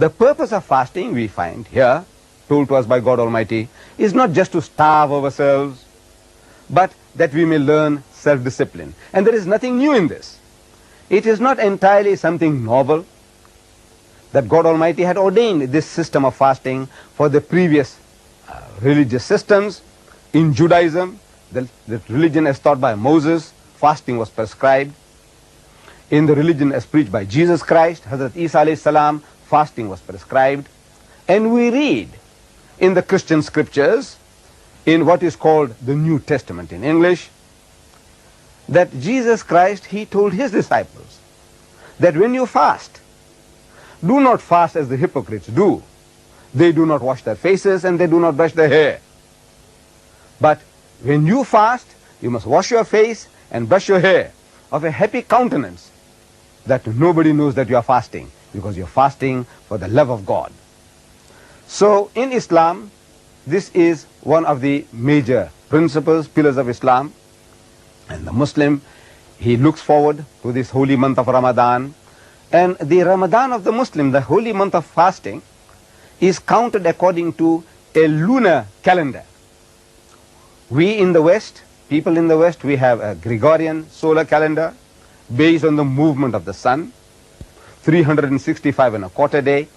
The purpose of fasting, we find here, told to us by God Almighty, is not just to starve ourselves, but that we may learn self-discipline. And there is nothing new in this. It is not entirely something novel, that God Almighty had ordained this system of fasting for the previous religious systems. In Judaism, the religion as taught by Moses, fasting was prescribed. In the religion as preached by Jesus Christ, Hazrat Isa alayhi salam, fasting was prescribed. And we read in the Christian scriptures, in what is called the New Testament in English, that Jesus Christ, he told his disciples that when you fast, do not fast as the hypocrites do. They do not wash their faces and they do not brush their hair. But when you fast, you must wash your face and brush your hair of a happy countenance, that nobody knows that you are fasting, because you are fasting for the love of God. So in Islam, this is one of the major principles, pillars of Islam. And the Muslim, he looks forward to this holy month of Ramadan. And the Ramadan of the Muslim, the holy month of fasting, is counted according to a lunar calendar. We in the West, people in the West, we have a Gregorian solar calendar based on the movement of the sun, 365 and a quarter day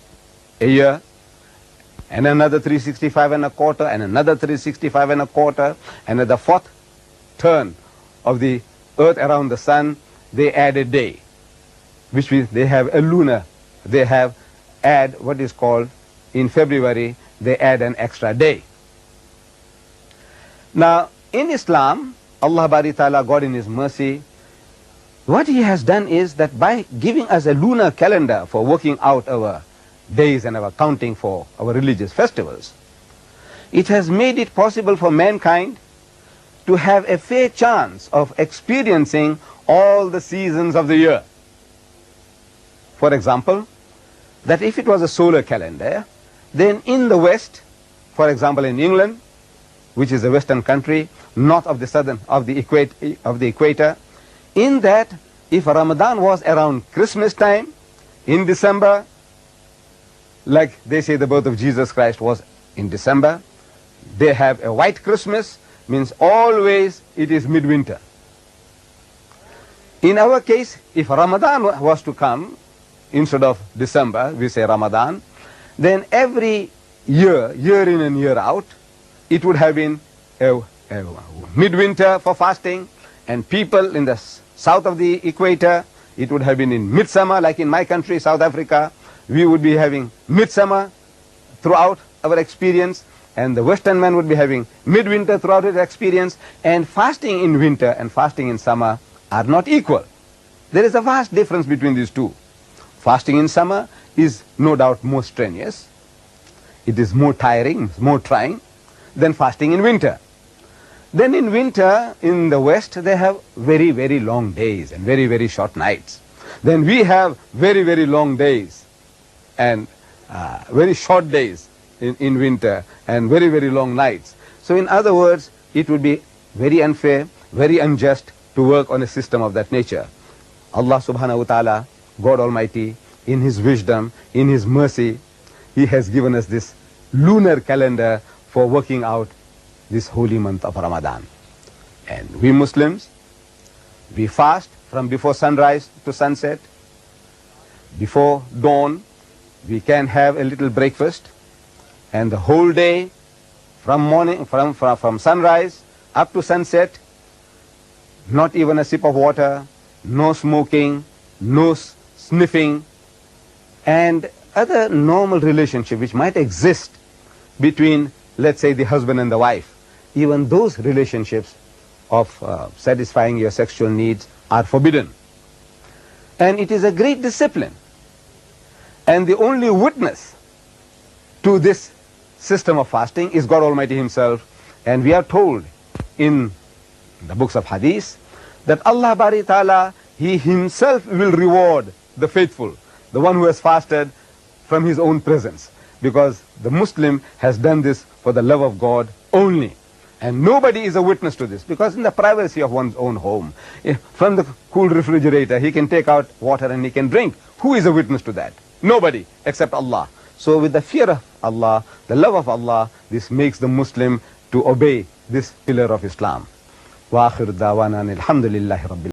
a year, and another 365 and a quarter, and another 365 and a quarter, and at the fourth turn of the earth around the sun, they add a day, which means they have a lunar, they have add what is called, in February, they add an extra day. Now, in Islam, Allah Bari Ta'ala, God in His mercy, what He has done is that by giving us a lunar calendar for working out our days and our counting for our religious festivals, it has made it possible for mankind to have a fair chance of experiencing all the seasons of the year. For example, that if it was a solar calendar, then in the West, for example in England, which is a Western country, north of the southern of the equator, in that if Ramadan was around Christmas time, in December, like they say the birth of Jesus Christ was in December, they have a white Christmas, means always it is midwinter. In our case, if Ramadan was to come, instead of December, we say Ramadan, then every year, year in and year out, it would have been a midwinter for fasting, and people in the south of the equator, it would have been in midsummer, like in my country, South Africa, we would be having midsummer throughout our experience, and the Western man would be having midwinter throughout his experience, and fasting in winter and fasting in summer are not equal. There is a vast difference between these two. Fasting in summer is no doubt more strenuous, it is more tiring, more trying than fasting in winter. Then in winter, in the West, they have very, very long days and very, very short nights. Then we have very, very long days and very short days in winter and very, very long nights. So in other words, it would be very unfair, very unjust to work on a system of that nature. Allah subhanahu wa ta'ala, God Almighty, in His wisdom, in His mercy, He has given us this lunar calendar for working out this holy month of Ramadan. And we Muslims, we fast from before sunrise to sunset. Before dawn, we can have a little breakfast, and the whole day, from morning, from sunrise up to sunset, not even a sip of water, no smoking, no sniffing, and other normal relationship which might exist between, let's say, the husband and the wife. Even those relationships of satisfying your sexual needs are forbidden. And it is a great discipline. And the only witness to this system of fasting is God Almighty Himself. And we are told in the books of Hadith that Allah Bari Ta'ala, He Himself will reward the faithful, the one who has fasted from his own presence. Because the Muslim has done this for the love of God only. And nobody is a witness to this, because in the privacy of one's own home, from the cool refrigerator, he can take out water and he can drink. Who is a witness to that? Nobody except Allah. So with the fear of Allah, the love of Allah, this makes the Muslim to obey this pillar of Islam. وآخر دعوانا الحمد لله رب